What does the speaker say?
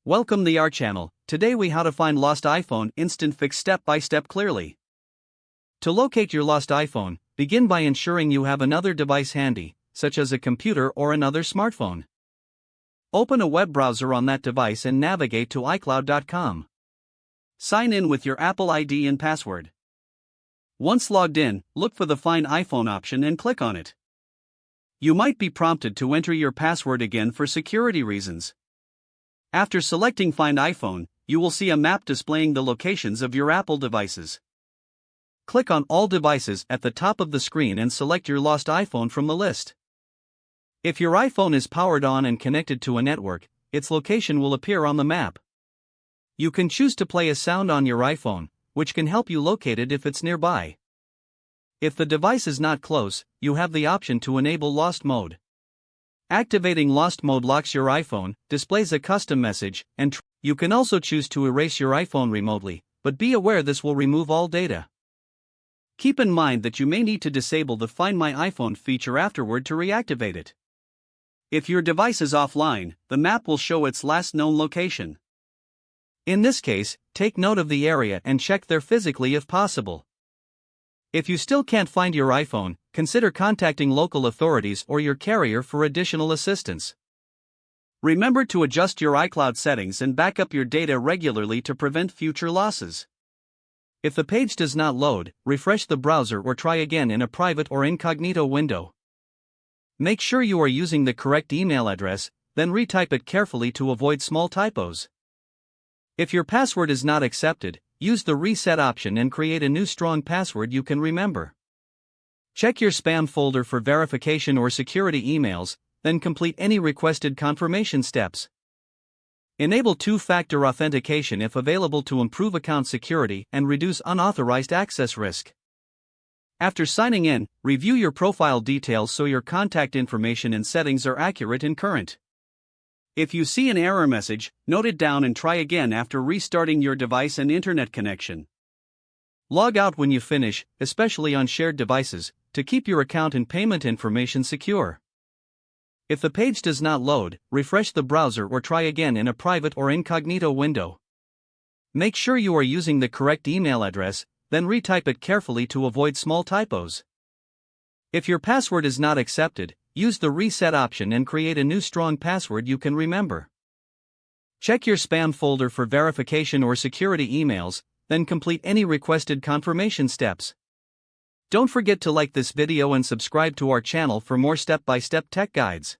Welcome to our channel. Today we how to find lost iPhone instant fix step by step clearly. To locate your lost iPhone, begin by ensuring you have another device handy, such as a computer or another smartphone. Open a web browser on that device and navigate to iCloud.com. Sign in with your Apple ID and password. Once logged in, look for the Find iPhone option and click on it. You might be prompted to enter your password again for security reasons. After selecting Find iPhone, you will see a map displaying the locations of your Apple devices. Click on All Devices at the top of the screen and select your lost iPhone from the list. If your iPhone is powered on and connected to a network, its location will appear on the map. You can choose to play a sound on your iPhone, which can help you locate it if it's nearby. If the device is not close, you have the option to enable Lost Mode. Activating Lost Mode locks your iPhone, displays a custom message, and you can also choose to erase your iPhone remotely, but be aware this will remove all data. Keep in mind that you may need to disable the Find My iPhone feature afterward to reactivate it. If your device is offline, the map will show its last known location. In this case, take note of the area and check there physically if possible. If you still can't find your iPhone, consider contacting local authorities or your carrier for additional assistance. Remember to adjust your iCloud settings and back up your data regularly to prevent future losses. If the page does not load, refresh the browser or try again in a private or incognito window. Make sure you are using the correct email address, then retype it carefully to avoid small typos. If your password is not accepted, use the reset option and create a new strong password you can remember. Check your spam folder for verification or security emails, then complete any requested confirmation steps. Enable two-factor authentication if available to improve account security and reduce unauthorized access risk. After signing in, review your profile details so your contact information and settings are accurate and current. If you see an error message, note it down and try again after restarting your device and internet connection. Log out when you finish, especially on shared devices, to keep your account and payment information secure. If the page does not load, refresh the browser or try again in a private or incognito window. Make sure you are using the correct email address, then retype it carefully to avoid small typos. If your password is not accepted, use the reset option and create a new strong password you can remember. Check your spam folder for verification or security emails, then complete any requested confirmation steps. Don't forget to like this video and subscribe to our channel for more step-by-step tech guides.